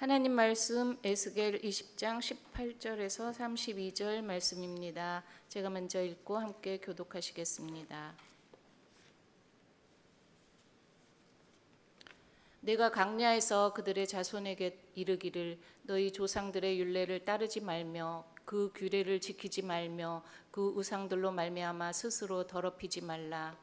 하나님 말씀 에스겔 20장 18절에서 32절 말씀입니다. 제가 먼저 읽고 함께 교독하시겠습니다. 내가 광야에서 그들의 자손에게 이르기를 너희 조상들의 율례를 따르지 말며 그 규례를 지키지 말며 그 우상들로 말미암아 스스로 더럽히지 말라.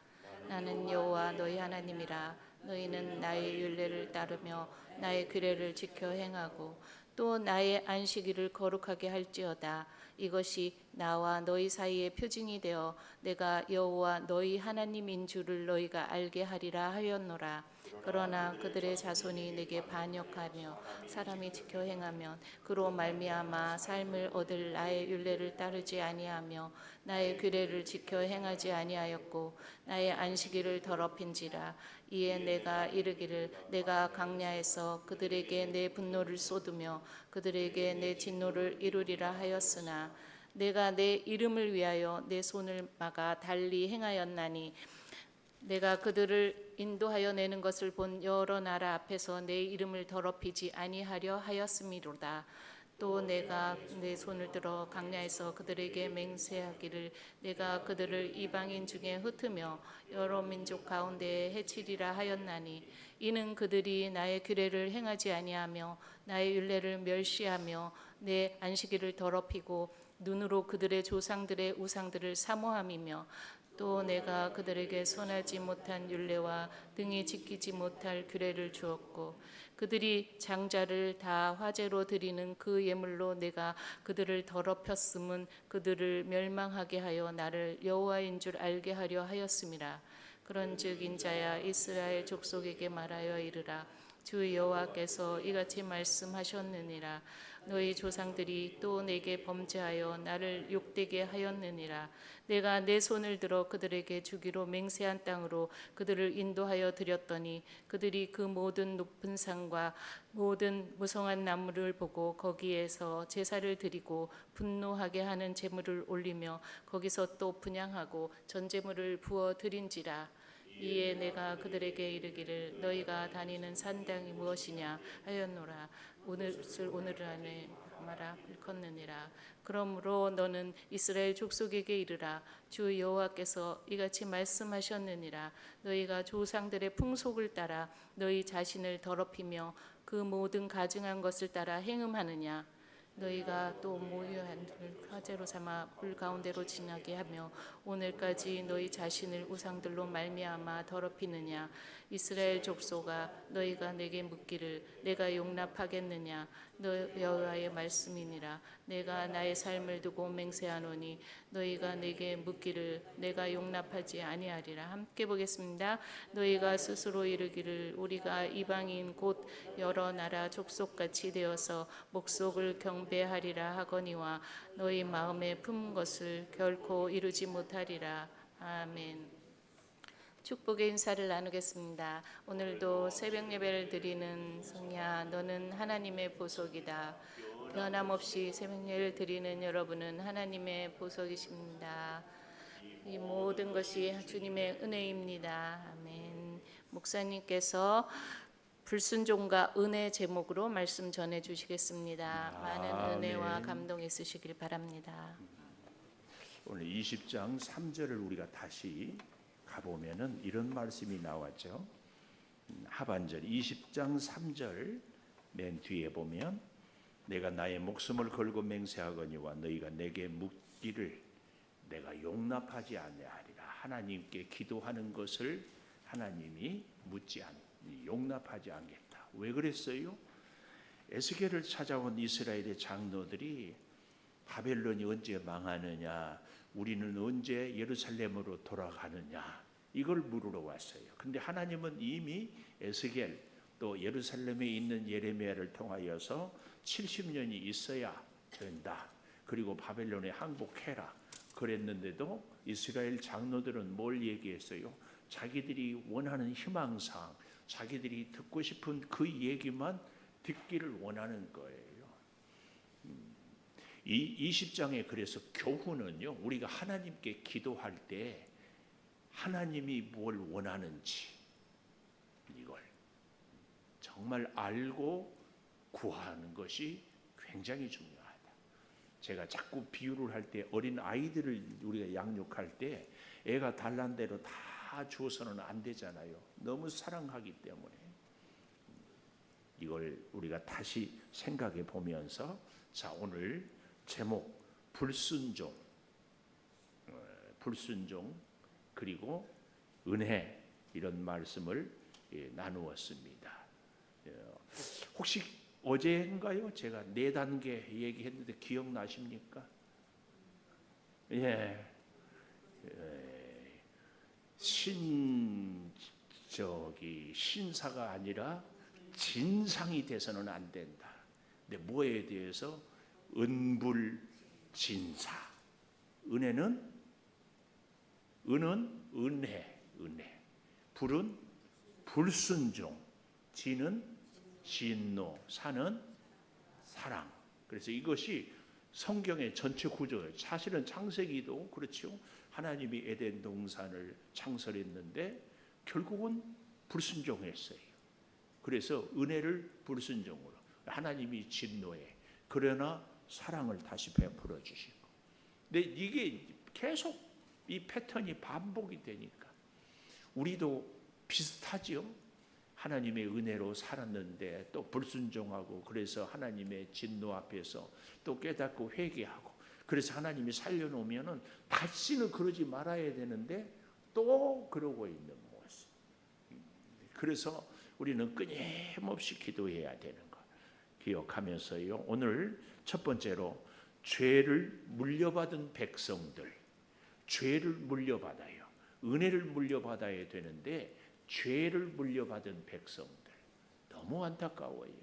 나는 여호와 너희 하나님이라. 너희는 나의 율례를 따르며 나의 규례를 지켜 행하고 또 나의 안식일을 거룩하게 할지어다. 이것이 나와 너희 사이의 표징이 되어 내가 여호와 너희 하나님인 줄을 너희가 알게 하리라 하였노라. 그러나 그들의 자손이 내게 반역하며 사람이 지켜 행하면 그로 말미암아 삶을 얻을 나의 율례를 따르지 아니하며 나의 규례를 지켜 행하지 아니하였고 나의 안식일을 더럽힌지라. 이에 내가 이르기를 내가 광야에서 그들에게 내 분노를 쏟으며 그들에게 내 진노를 이루리라 하였으나 내가 내 이름을 위하여 내 손을 막아 달리 행하였나니 내가 그들을 인도하여 내는 것을 본 여러 나라 앞에서 내 이름을 더럽히지 아니하려 하였음이로다. 또 내가 내 손을 들어 광야에서 그들에게 맹세하기를 내가 그들을 이방인 중에 흩으며 여러 민족 가운데에 해치리라 하였나니 이는 그들이 나의 규례를 행하지 아니하며 나의 율례를 멸시하며 내 안식일을 더럽히고 눈으로 그들의 조상들의 우상들을 사모함이며 또 내가 그들에게 손하지 못한 율례와 등이 지키지 못할 규례를 주었고 그들이 장자를 다 화제로 드리는 그 예물로 내가 그들을 더럽혔음은 그들을 멸망하게 하여 나를 여호와인 줄 알게 하려 하였음이라. 그런즉 인자야 이스라엘 족속에게 말하여 이르라. 주 여호와께서 이같이 말씀하셨느니라. 너희 조상들이 또 내게 범죄하여 나를 욕되게 하였느니라. 내가 내 손을 들어 그들에게 주기로 맹세한 땅으로 그들을 인도하여 드렸더니 그들이 그 모든 높은 산과 모든 무성한 나무를 보고 거기에서 제사를 드리고 분노하게 하는 제물을 올리며 거기서 또 분향하고 전제물을 부어 드린지라. 이에 내가 그들에게 이르기를 너희가 다니는 산당이 무엇이냐 하였노라. 오늘 안에 말아 일컫느니라. 그러므로 너는 이스라엘 족속에게 이르라. 주 여호와께서 이같이 말씀하셨느니라. 너희가 조상들의 풍속을 따라 너희 자신을 더럽히며 그 모든 가증한 것을 따라 행음하느냐. 너희가 또 모유한 화제로 삼아 불 가운데로 지나게 하며 오늘까지 너희 자신을 우상들로 말미암아 더럽히느냐. 이스라엘 족속아 너희가 내게 묻기를 내가 용납하겠느냐. 너 여호와의 말씀이니라. 내가 나의 삶을 두고 맹세하노니 너희가 내게 묻기를 내가 용납하지 아니하리라. 함께 보겠습니다. 너희가 스스로 이르기를 우리가 이방인 곧 여러 나라 족속같이 되어서 목속을 경배하리라 하거니와 너희 마음에 품은 것을 결코 이루지 못하리라. 아멘. 축복의 인사를 나누겠습니다. 오늘도 새벽 예배를 드리는 성야 너는 하나님의 보석이다. 변함없이 새벽 예배를 드리는 여러분은 하나님의 보석이십니다. 이 모든 것이 주님의 은혜입니다. 아멘. 목사님께서 불순종과 은혜 제목으로 말씀 전해 주시겠습니다. 많은 은혜와 감동 있으시길 바랍니다. 오늘 20장 3절을 우리가 다시 가보면은 이런 말씀이 나왔죠. 하반절 20장 3절 맨 뒤에 보면 내가 나의 목숨을 걸고 맹세하거니와 너희가 내게 묻기를 내가 용납하지 아니하리라. 하나님께 기도하는 것을 하나님이 용납하지 않겠다. 왜 그랬어요? 에스겔을 찾아온 이스라엘의 장로들이 바벨론이 언제 망하느냐, 우리는 언제 예루살렘으로 돌아가느냐, 이걸 물으러 왔어요. 근데 하나님은 이미 에스겔 또 예루살렘에 있는 예레미야를 통하여서 70년이 있어야 된다. 그리고 바벨론에 항복해라. 그랬는데도 이스라엘 장로들은 뭘 얘기했어요? 자기들이 원하는 희망상, 자기들이 듣고 싶은 그 얘기만 듣기를 원하는 거예요. 이 20장에 그래서 교훈은요, 우리가 하나님께 기도할 때 하나님이 뭘 원하는지 이걸 정말 알고 구하는 것이 굉장히 중요하다. 제가 자꾸 비유를 할 때 어린 아이들을 우리가 양육할 때 애가 달란 대로 다 주어서는 안 되잖아요. 너무 사랑하기 때문에. 이걸 우리가 다시 생각해 보면서 자, 오늘 제목 불순종 그리고 은혜 이런 말씀을 나누었습니다. 혹시 어제인가요? 제가 4단계 얘기했는데 기억나십니까? 예. 신사가 아니라 진상이 돼서는 안 된다. 근데 뭐에 대해서? 은불진사. 은혜는 은혜. 불은 불순종. 진은 진노. 사는 사랑. 그래서 이것이 성경의 전체 구조예요. 사실은 창세기도 그렇죠. 하나님이 에덴 동산을 창설했는데 결국은 불순종했어요. 그래서 은혜를 불순종으로, 하나님이 진노해 그러나 사랑을 다시 베풀어 주시고. 근데 이게 계속 이 패턴이 반복이 되니까 우리도 비슷하죠. 하나님의 은혜로 살았는데 또 불순종하고, 그래서 하나님의 진노 앞에서 또 깨닫고 회개하고, 그래서 하나님이 살려놓으면은 다시는 그러지 말아야 되는데 또 그러고 있는 모습. 그래서 우리는 끊임없이 기도해야 되는 것 기억하면서요. 오늘 첫 번째로 죄를 물려받은 백성들, 죄를 물려받아요. 은혜를 물려받아야 되는데 죄를 물려받은 백성들 너무 안타까워요.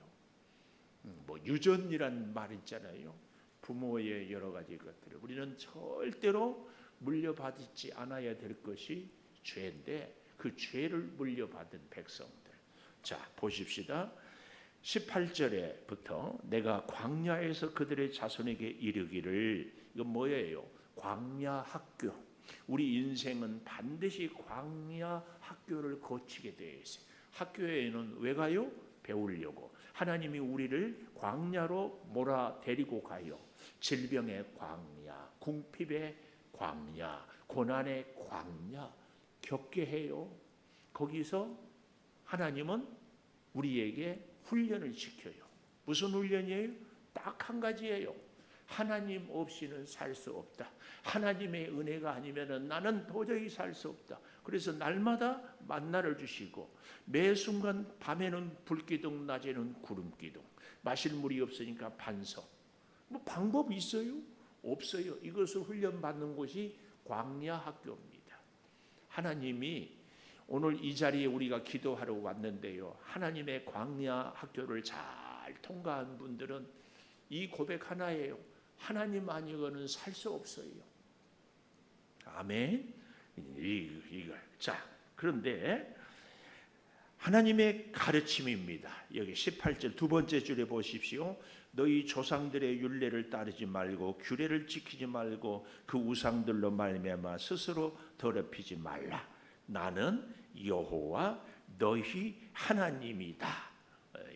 뭐 유전이란 말 있잖아요. 부모의 여러 가지 것들을 우리는 절대로 물려받지 않아야 될 것이 죄인데 그 죄를 물려받은 백성들. 자, 보십시다. 18절에부터 내가 광야에서 그들의 자손에게 이르기를, 이건 뭐예요? 광야 학교. 우리 인생은 반드시 광야 학교를 거치게 되어 있어요. 학교에는 왜 가요? 배우려고. 하나님이 우리를 광야로 몰아 데리고 가요. 질병의 광야, 궁핍의 광야, 고난의 광야 겪게 해요. 거기서 하나님은 우리에게 훈련을 시켜요. 무슨 훈련이에요? 딱 한 가지예요. 하나님 없이는 살 수 없다. 하나님의 은혜가 아니면 나는 도저히 살 수 없다. 그래서 날마다 만나를 주시고, 매 순간 밤에는 불기둥, 낮에는 구름기둥, 마실 물이 없으니까 반석. 뭐 방법이 있어요? 없어요. 이것을 훈련받는 곳이 광야 학교입니다. 하나님이 오늘 이 자리에 우리가 기도하러 왔는데요, 하나님의 광야 학교를 잘 통과한 분들은 이 고백 하나예요. 하나님 아니고는 살 수 없어요. 아멘. 이걸. 자, 그런데 하나님의 가르침입니다. 여기 18절 두 번째 줄에 보십시오. 너희 조상들의 율례를 따르지 말고 규례를 지키지 말고 그 우상들로 말미암아 스스로 더럽히지 말라. 나는 여호와 너희 하나님이다.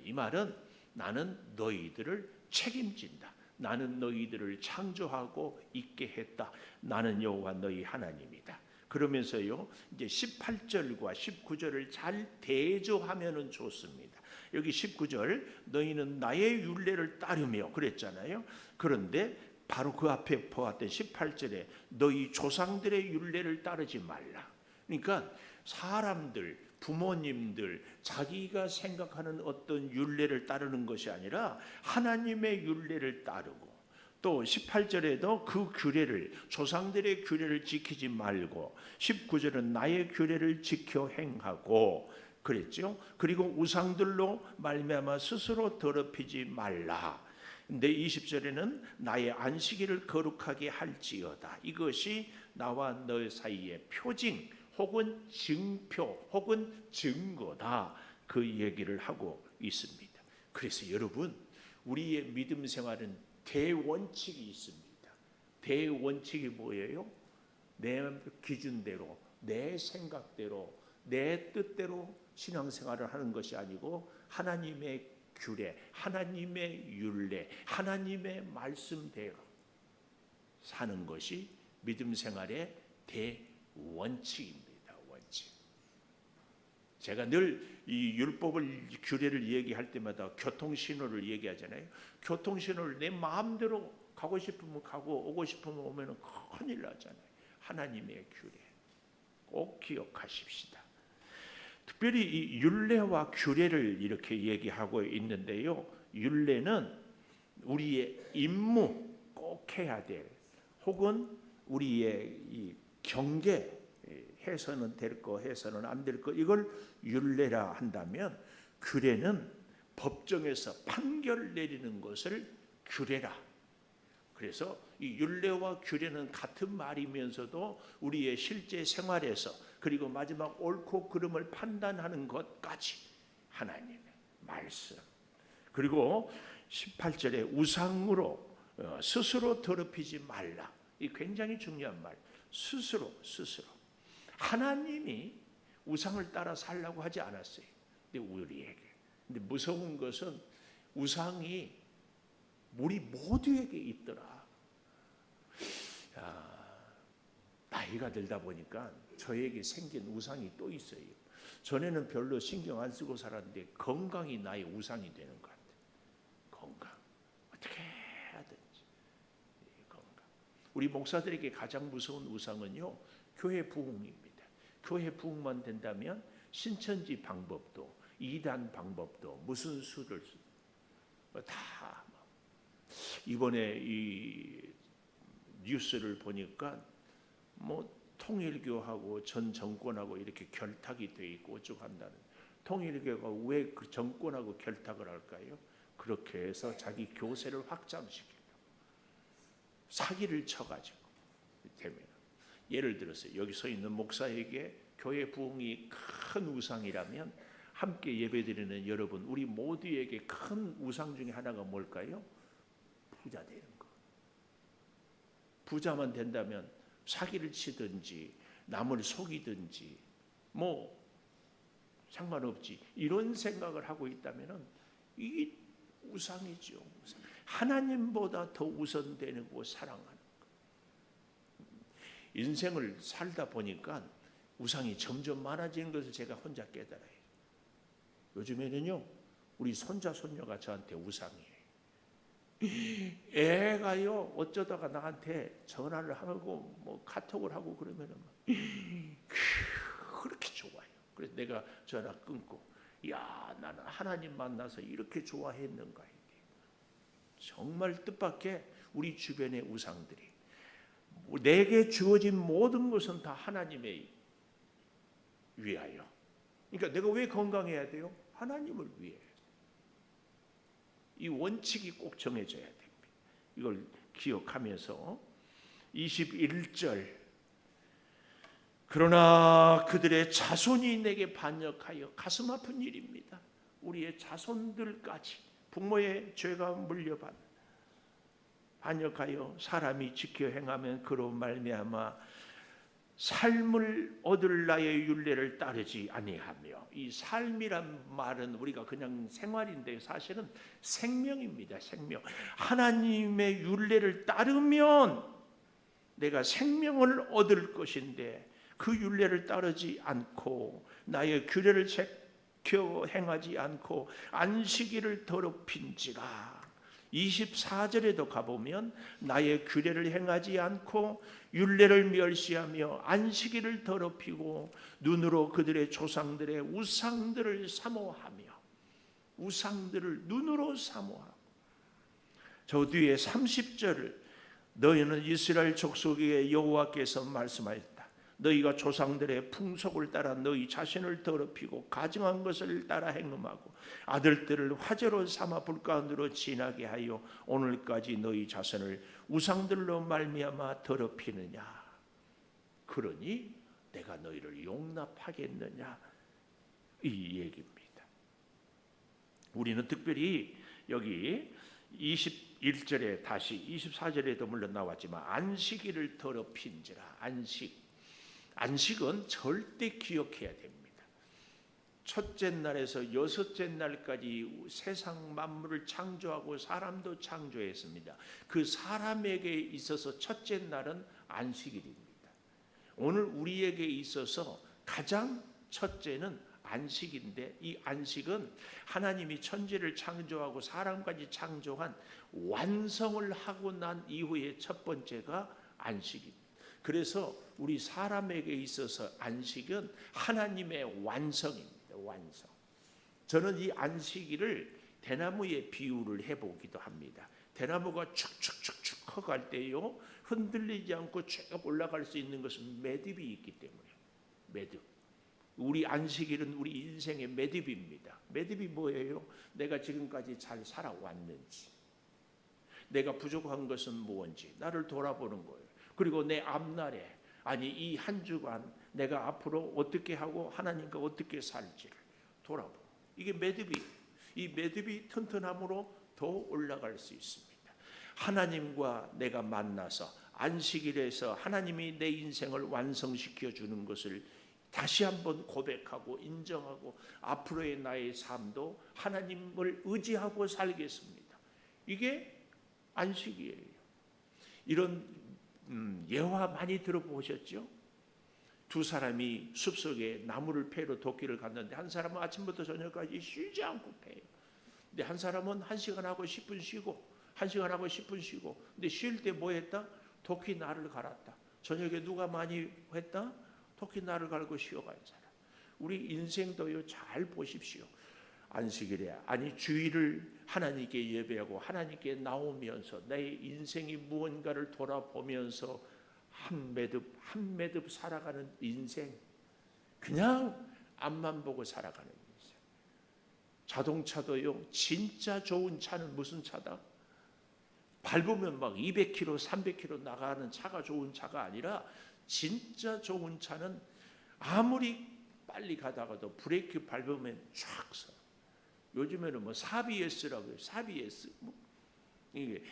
이 말은 나는 너희들을 책임진다. 나는 너희들을 창조하고 있게 했다. 나는 여호와 너희 하나님이다. 그러면서요, 이제 18절과 19절을 잘 대조하면은 좋습니다. 여기 19절 너희는 나의 율례를 따르며 그랬잖아요. 그런데 바로 그 앞에 보았던 18절에 너희 조상들의 율례를 따르지 말라. 그러니까 사람들, 부모님들, 자기가 생각하는 어떤 율례를 따르는 것이 아니라 하나님의 율례를 따르고, 또 18절에도 그 규례를, 조상들의 규례를 지키지 말고 19절은 나의 규례를 지켜 행하고 그랬죠. 그리고 우상들로 말미암아 스스로 더럽히지 말라. 근데 20절에는 나의 안식일을 거룩하게 할지어다. 이것이 나와 너 사이의 표징 혹은 증표 혹은 증거다. 그 얘기를 하고 있습니다. 그래서 여러분, 우리의 믿음 생활은 대원칙이 있습니다. 대원칙이 뭐예요? 내 기준대로, 내 생각대로, 내 뜻대로 신앙생활을 하는 것이 아니고 하나님의 규례, 하나님의 율례, 하나님의 말씀대로 사는 것이 믿음 생활의 대원칙입니다. 원칙. 제가 늘 이 율법을 규례를 얘기할 때마다 교통신호를 얘기하잖아요. 교통신호를 내 마음대로 가고 싶으면 가고 오고 싶으면 오면 큰일 나잖아요. 하나님의 규례 꼭 기억하십시다. 특별히 이 율례와 규례를 이렇게 얘기하고 있는데요. 율례는 우리의 임무, 꼭 해야 될, 혹은 우리의 이 경계, 해서는 될 거, 해서는 안 될 거, 이걸 율례라 한다면, 규례는 법정에서 판결 내리는 것을 규례라. 그래서 이 율례와 규례는 같은 말이면서도 우리의 실제 생활에서, 그리고 마지막 옳고 그름을 판단하는 것까지 하나님의 말씀. 그리고 18절에 우상으로 스스로 더럽히지 말라. 이 굉장히 중요한 말. 스스로. 하나님이 우상을 따라 살라고 하지 않았어요. 근데 우리에게. 근데 무서운 것은 우상이 우리 모두에게 있더라. 나이가 들다 보니까 저에게 생긴 우상이 또 있어요. 전에는 별로 신경 안 쓰고 살았는데 건강이 나의 우상이 되는 것 같아요. 건강. 어떻게 하든지 건강. 우리 목사들에게 가장 무서운 우상은요, 교회 부흥입니다. 교회 부흥만 된다면 신천지 방법도, 이단 방법도, 무슨 수를 다. 이번에 이 뉴스를 보니까 통일교하고 전 정권하고 이렇게 결탁이 돼 있고 어쩌고 한다는. 통일교가 왜 그 정권하고 결탁을 할까요? 그렇게 해서 자기 교세를 확장시키고 사기를 쳐가지고 되면, 예를 들어서 여기 서 있는 목사에게 교회 부흥이 큰 우상이라면 함께 예배드리는 여러분, 우리 모두에게 큰 우상 중에 하나가 뭘까요? 부자 되는 거. 부자만 된다면 사기를 치든지 남을 속이든지 상관없지, 이런 생각을 하고 있다면 이 우상이죠. 하나님보다 더 우선되고 사랑하는 것. 인생을 살다 보니까 우상이 점점 많아지는 것을 제가 혼자 깨달아요. 요즘에는요, 우리 손자 손녀가 저한테 우상이에요. 애가요, 어쩌다가 나한테 전화를 하고 카톡을 하고 그러면은 그렇게 좋아요. 그래서 내가 전화 끊고, 야, 나는 하나님 만나서 이렇게 좋아했는가. 정말 뜻밖의 우리 주변의 우상들이, 내게 주어진 모든 것은 다 하나님의 위하여. 그러니까 내가 왜 건강해야 돼요? 하나님을 위해. 이 원칙이 꼭 정해져야 됩니다. 이걸 기억하면서 21절, 그러나 그들의 자손이 내게 반역하여, 가슴 아픈 일입니다. 우리의 자손들까지 부모의 죄가 물려받는, 반역하여 사람이 지켜 행하면 그로 말미암아 삶을 얻을 나의 율례를 따르지 아니하며. 이 삶이란 말은 우리가 그냥 생활인데 사실은 생명입니다. 생명. 하나님의 율례를 따르면 내가 생명을 얻을 것인데, 그 율례를 따르지 않고 나의 규례를 지켜 행하지 않고 안식일을 더럽힌지라. 24절에도 가보면 나의 규례를 행하지 않고 율례를 멸시하며 안식일을 더럽히고 눈으로 그들의 조상들의 우상들을 사모하며, 우상들을 눈으로 사모하고. 저 뒤에 30절을, 너희는 이스라엘 족속에게 여호와께서 말씀하였다. 너희가 조상들의 풍속을 따라 너희 자신을 더럽히고 가증한 것을 따라 행음하고 아들들을 화제로 삼아 불 가운데로 지나게 하여 오늘까지 너희 자손을 우상들로 말미암아 더럽히느냐. 그러니 내가 너희를 용납하겠느냐, 이 얘기입니다. 우리는 특별히 여기 21절에 다시 24절에도 물론 나왔지만 안식일을 더럽힌지라. 안식은 절대 기억해야 됩니다. 첫째 날에서 여섯째 날까지 세상 만물을 창조하고 사람도 창조했습니다. 그 사람에게 있어서 첫째 날은 안식일입니다. 오늘 우리에게 있어서 가장 첫째는 안식인데, 이 안식은 하나님이 천지를 창조하고 사람까지 창조한 완성을 하고 난 이후에 첫 번째가 안식입니다. 그래서 우리 사람에게 있어서 안식은 하나님의 완성입니다. 완성. 저는 이 안식일을 대나무에 비유를 해보기도 합니다. 대나무가 축축축축 커갈 때요, 흔들리지 않고 쭉 올라갈 수 있는 것은 매듭이 있기 때문에. 매듭. 우리 안식일은 우리 인생의 매듭입니다. 매듭이 뭐예요? 내가 지금까지 잘 살아왔는지, 내가 부족한 것은 무엇인지 나를 돌아보는 거예요. 그리고 내 앞날에, 아니 이 한 주간 내가 앞으로 어떻게 하고 하나님과 어떻게 살지를 돌아보고, 이게 매듭이, 이 매듭이 튼튼함으로 더 올라갈 수 있습니다. 하나님과 내가 만나서 안식일에서 하나님이 내 인생을 완성시켜 주는 것을 다시 한번 고백하고 인정하고 앞으로의 나의 삶도 하나님을 의지하고 살겠습니다. 이게 안식이에요. 이런 예화 많이 들어보셨죠? 두 사람이 숲속에 나무를 패러 도끼를 갔는데 한 사람은 아침부터 저녁까지 쉬지 않고 패요. 근데 한 사람은 1시간하고 10분 쉬고 1시간하고 10분 쉬고, 근데 쉴 때 뭐 했다? 도끼 날을 갈았다. 저녁에 누가 많이 했다? 도끼 날을 갈고 쉬어가는 사람. 우리 인생도요, 잘 보십시오. 안식일에, 아니 주일을 하나님께 예배하고 하나님께 나오면서 내 인생이 무언가를 돌아보면서 한 매듭 한 매듭 살아가는 인생, 그냥 앞만 보고 살아가는 인생. 자동차도요, 진짜 좋은 차는 무슨 차다? 밟으면 막 200km 300km 나가는 차가 좋은 차가 아니라, 진짜 좋은 차는 아무리 빨리 가다가도 브레이크 밟으면 쫙 서. 요즘에는 뭐 사비에스라고 해요. 사비에스. 이게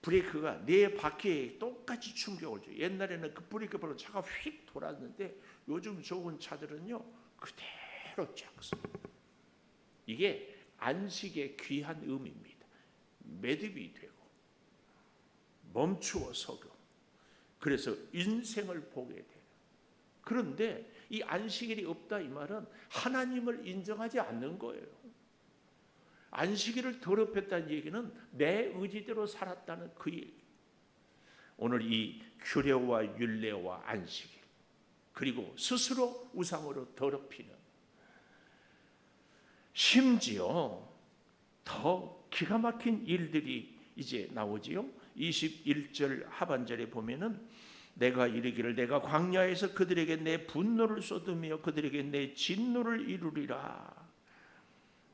브레이크가 네 바퀴에 똑같이 충격을 줘요. 옛날에는 그 브레이크 밟으면 차가 휙 돌았는데 요즘 좋은 차들은요, 그대로 쫙 서. 이게 안식의 귀한 의미입니다. 매듭이 되고 멈추어 서고, 그래서 인생을 보게 돼요. 그런데 이 안식일이 없다 이 말은 하나님을 인정하지 않는 거예요. 안식일을 더럽혔다는 얘기는 내 의지대로 살았다는 그 얘기. 오늘 이 규례와 율례와 안식일, 그리고 스스로 우상으로 더럽히는, 심지어 더 기가 막힌 일들이 이제 나오지요. 21절 하반절에 보면은 내가 이르기를 내가 광야에서 그들에게 내 분노를 쏟으며 그들에게 내 진노를 이루리라.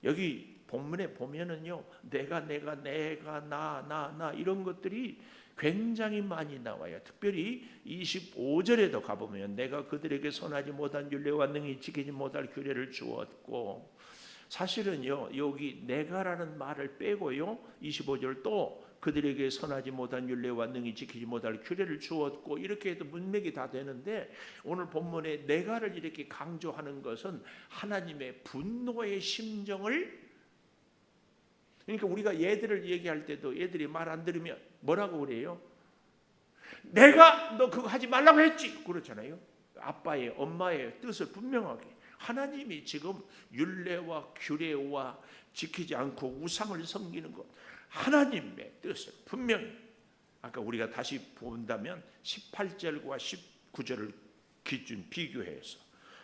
여기 본문에 보면은요, 내가 나 이런 것들이 굉장히 많이 나와요. 특별히 25절에도 가보면 내가 그들에게 선하지 못한 율례와 능히 지키지 못할 규례를 주었고, 사실은요 여기 내가라는 말을 빼고요 25절 또 그들에게 선하지 못한 율례와 능히 지키지 못할 규례를 주었고, 이렇게 해도 문맥이 다 되는데, 오늘 본문에 내가를 이렇게 강조하는 것은 하나님의 분노의 심정을, 그러니까 우리가 얘들을 얘기할 때도 얘들이 말 안 들으면 뭐라고 그래요? 내가 너 그거 하지 말라고 했지, 그렇잖아요. 아빠의 엄마의 뜻을 분명하게, 하나님이 지금 율례와 규례와 지키지 않고 우상을 섬기는 것, 하나님의 뜻을 분명히, 아까 우리가 다시 본다면 18절과 19절을 기준 비교해서,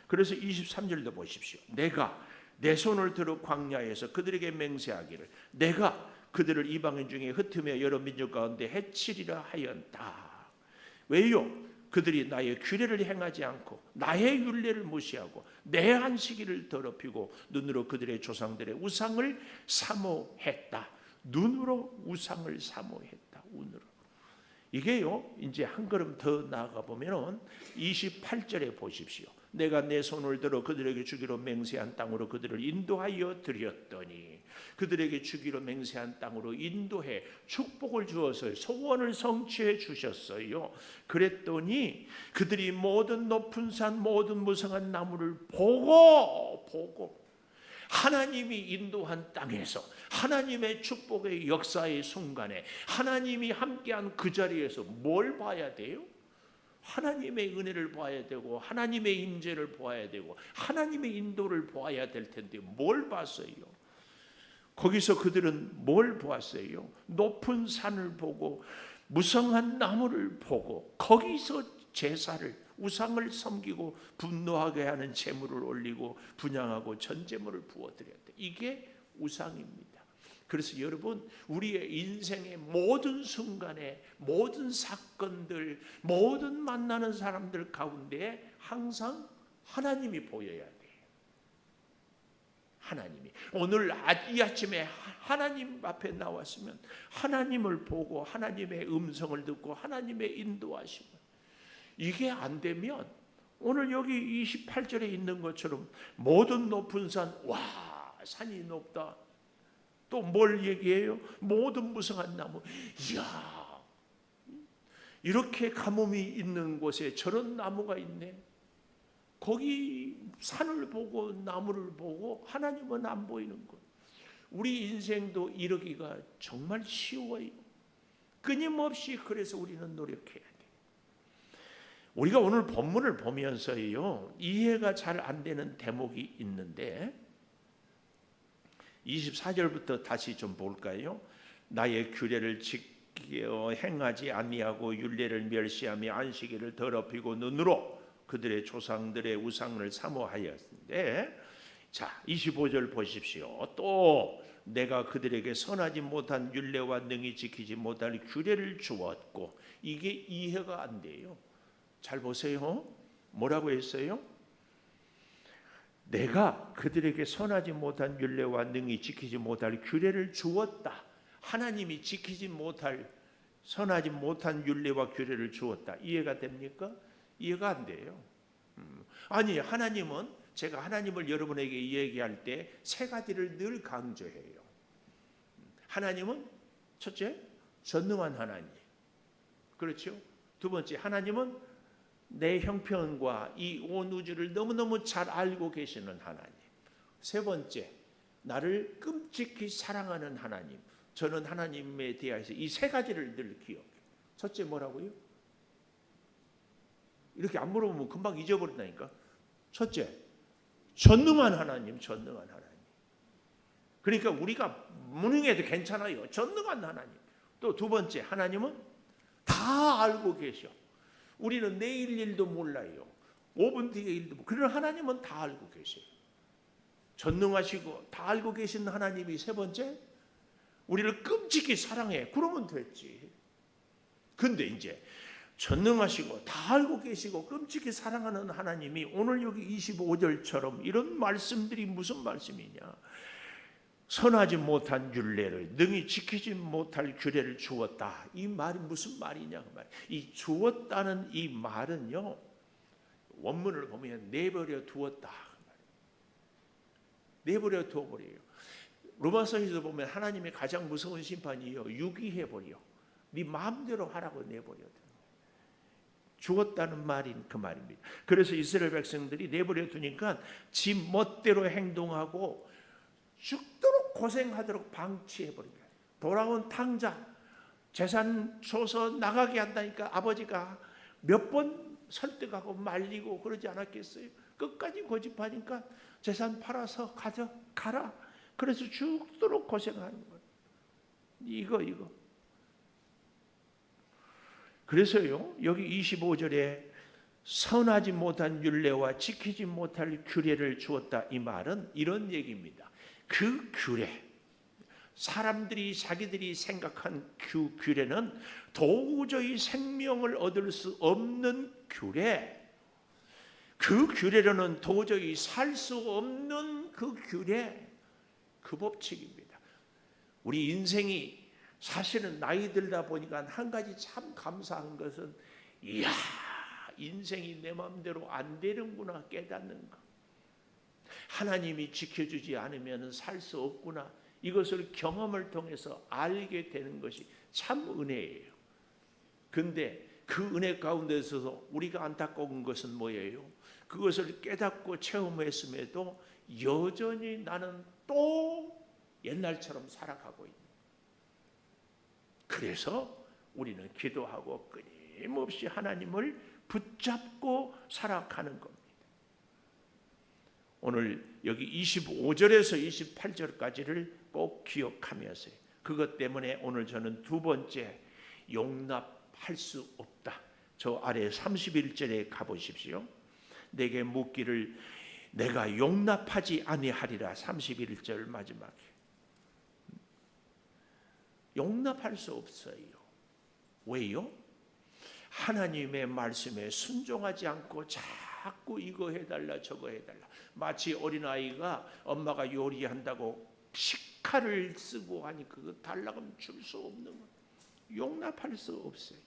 그래서 23절도 보십시오. 내가 내 손을 들어 광야에서 그들에게 맹세하기를 내가 그들을 이방인 중에 흩으며 여러 민족 가운데 해치리라 하였다. 왜요? 그들이 나의 규례를 행하지 않고 나의 율례를 무시하고 내 안식일을 더럽히고 눈으로 그들의 조상들의 우상을 사모했다. 눈으로 우상을 사모했다. 눈으로. 이게요, 이제 한 걸음 더 나아가 보면은 28절에 보십시오. 내가 내 손을 들어 그들에게 주기로 맹세한 땅으로 그들을 인도하여 드렸더니, 그들에게 주기로 맹세한 땅으로 인도해 축복을 주어서 소원을 성취해 주셨어요. 그랬더니 그들이 모든 높은 산 모든 무성한 나무를 보고 하나님이 인도한 땅에서 하나님의 축복의 역사의 순간에 하나님이 함께한 그 자리에서 뭘 봐야 돼요? 하나님의 은혜를 봐야 되고 하나님의 임재를 보아야 되고 하나님의 인도를 보아야 될 텐데 뭘 봤어요? 거기서 그들은 뭘 보았어요? 높은 산을 보고 무성한 나무를 보고 거기서 제사를 우상을 섬기고 분노하게 하는 제물을 올리고 분향하고 전제물을 부어드렸다. 이게 우상입니다. 그래서 여러분, 우리의 인생의 모든 순간에 모든 사건들, 모든 만나는 사람들 가운데 항상 하나님이 보여야 돼요. 하나님이. 오늘 이 아침에 하나님 앞에 나왔으면 하나님을 보고 하나님의 음성을 듣고 하나님의 인도하심을, 이게 안 되면 오늘 여기 28절에 있는 것처럼 모든 높은 산, 와 산이 높다. 또 뭘 얘기해요? 모든 무성한 나무. 이야, 이렇게 가뭄이 있는 곳에 저런 나무가 있네. 거기 산을 보고 나무를 보고 하나님은 안 보이는 것. 우리 인생도 이러기가 정말 쉬워요. 끊임없이 그래서 우리는 노력해야 돼요. 우리가 오늘 본문을 보면서요, 이해가 잘 안 되는 대목이 있는데 24절부터 다시 좀 볼까요? 나의 규례를 지켜 행하지 아니하고 율례를 멸시하며 안식일을 더럽히고 눈으로 그들의 조상들의 우상을 사모하였는데, 자 25절 보십시오. 또 내가 그들에게 선하지 못한 율례와 능히 지키지 못할 규례를 주었고, 이게 이해가 안 돼요. 잘 보세요. 뭐라고 했어요? 내가 그들에게 선하지 못한 율례와 능히 지키지 못할 규례를 주었다. 하나님이 지키지 못할 선하지 못한 율례와 규례를 주었다. 이해가 됩니까? 이해가 안 돼요. 아니, 하나님은, 제가 하나님을 여러분에게 얘기할 때 세 가지를 늘 강조해요. 하나님은 첫째, 전능한 하나님. 그렇죠? 두 번째, 하나님은 내 형편과 이 온 우주를 너무너무 잘 알고 계시는 하나님. 세 번째, 나를 끔찍히 사랑하는 하나님. 저는 하나님에 대해서 이 세 가지를 늘 기억해요. 첫째 뭐라고요? 이렇게 안 물어보면 금방 잊어버린다니까. 첫째, 전능한 하나님, 전능한 하나님. 그러니까 우리가 무능해도 괜찮아요. 전능한 하나님. 또 두 번째, 하나님은 다 알고 계셔. 우리는 내일 일도 몰라요. 5분 뒤의 일도 몰라요. 그러나 하나님은 다 알고 계세요. 전능하시고 다 알고 계신 하나님이 세 번째, 우리를 끔찍히 사랑해. 그러면 됐지. 근데 이제 전능하시고 다 알고 계시고 끔찍히 사랑하는 하나님이 오늘 여기 25절처럼 이런 말씀들이 무슨 말씀이냐? 선하지 못한 율례를 능히 지키지 못할 규례를 주었다. 이 말이 무슨 말이냐? 그 말. 이 주었다는 이 말은요, 원문을 보면 내버려 두었다. 내버려 두어버려요. 로마서에서 보면 하나님의 가장 무서운 심판이요, 유기해버려. 네 마음대로 하라고 내버려 둬. 주었다는 말인 그 말입니다. 그래서 이스라엘 백성들이 내버려 두니까 지 멋대로 행동하고 죽도록 고생하도록 방치해버린 거예요. 돌아온 탕자 재산 줘서 나가게 한다니까 아버지가 몇 번 설득하고 말리고 그러지 않았겠어요? 끝까지 고집하니까 재산 팔아서 가라. 그래서 죽도록 고생하는 거예요. 이거. 그래서요, 여기 25절에 선하지 못한 율례와 지키지 못할 규례를 주었다. 이 말은 이런 얘기입니다. 그 규례, 사람들이 자기들이 생각한 그 규례는 도저히 생명을 얻을 수 없는 규례, 그 규례로는 도저히 살 수 없는 그 규례, 그 법칙입니다. 우리 인생이 사실은 나이 들다 보니까 한 가지 참 감사한 것은, 이야, 인생이 내 마음대로 안 되는구나 깨닫는 것. 하나님이 지켜주지 않으면 살 수 없구나. 이것을 경험을 통해서 알게 되는 것이 참 은혜예요. 근데 그 은혜 가운데서 우리가 안타까운 것은 뭐예요? 그것을 깨닫고 체험했음에도 여전히 나는 또 옛날처럼 살아가고 있는. 그래서 우리는 기도하고 끊임없이 하나님을 붙잡고 살아가는 겁니다. 오늘 여기 25절에서 28절까지를 꼭 기억하면서 그것 때문에 오늘 저는 두 번째 용납할 수 없다. 저 아래 31절에 가보십시오. 내게 묻기를 내가 용납하지 아니하리라. 31절 마지막에 용납할 수 없어요. 왜요? 하나님의 말씀에 순종하지 않고 자꾸 이거 해달라 저거 해달라. 마치 어린아이가 엄마가 요리한다고 식칼을 쓰고 하니 그거 달라고 하면 줄 수 없는 거. 용납할 수 없어요.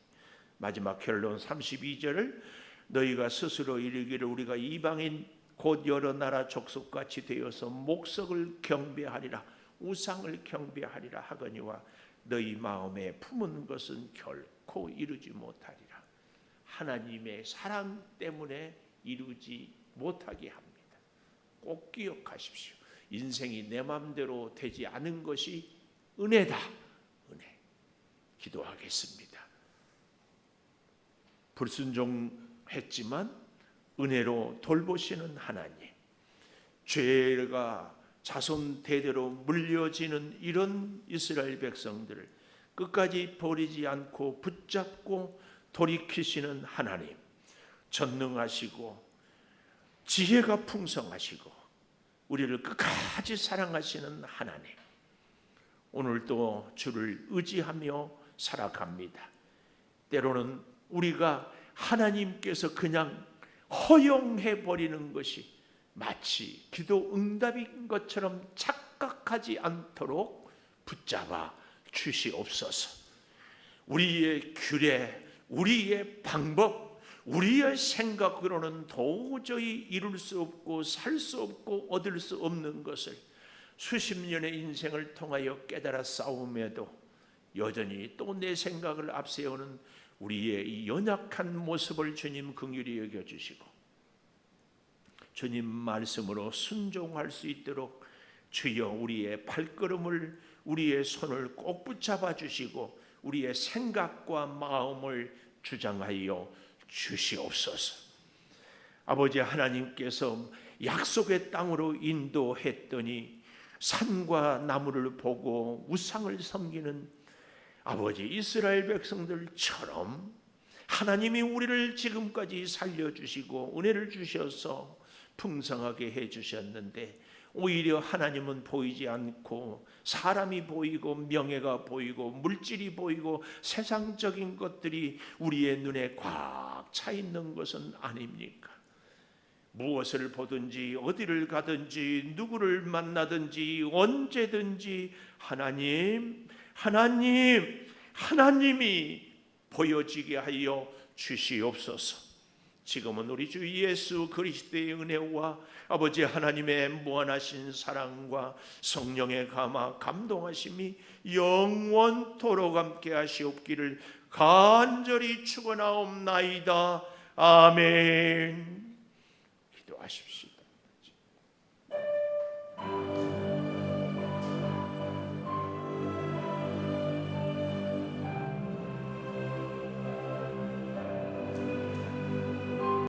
마지막 결론 32절을 너희가 스스로 이르기를 우리가 이방인 곧 여러 나라 족속같이 되어서 목석을 경배하리라 우상을 경배하리라 하거니와 너희 마음에 품은 것은 결코 이루지 못하리라. 하나님의 사랑 때문에 이루지 못하게 합니다. 꼭 기억하십시오. 인생이 내 마음대로 되지 않은 것이 은혜다. 은혜. 기도하겠습니다. 불순종했지만 은혜로 돌보시는 하나님, 죄가 자손 대대로 물려지는 이런 이스라엘 백성들을 끝까지 버리지 않고 붙잡고 돌이키시는 하나님, 전능하시고 지혜가 풍성하시고 우리를 끝까지 사랑하시는 하나님, 오늘도 주를 의지하며 살아갑니다. 때로는 우리가 하나님께서 그냥 허용해 버리는 것이 마치 기도 응답인 것처럼 착각하지 않도록 붙잡아 주시옵소서. 우리의 규례, 우리의 방법, 우리의 생각으로는 도저히 이룰 수 없고 살 수 없고 얻을 수 없는 것을 수십 년의 인생을 통하여 깨달아 싸움에도 여전히 또 내 생각을 앞세우는 우리의 이 연약한 모습을 주님 긍휼히 여겨주시고 주님 말씀으로 순종할 수 있도록 주여 우리의 발걸음을 우리의 손을 꼭 붙잡아 주시고 우리의 생각과 마음을 주장하여 주시옵소서. 아버지 하나님께서 약속의 땅으로 인도했더니 산과 나무를 보고 우상을 섬기는 아버지 이스라엘 백성들처럼 하나님이 우리를 지금까지 살려주시고 은혜를 주셔서 풍성하게 해주셨는데 오히려 하나님은 보이지 않고 사람이 보이고 명예가 보이고 물질이 보이고 세상적인 것들이 우리의 눈에 꽉 차 있는 것은 아닙니까? 무엇을 보든지 어디를 가든지 누구를 만나든지 언제든지 하나님이 보여지게 하여 주시옵소서. 지금은 우리 주 예수 그리스도의 은혜와 아버지 하나님의 무한하신 사랑과 성령의 감동하심이 영원토록 함께 하시옵기를 간절히 축원하옵나이다. 아멘. 기도하십시오.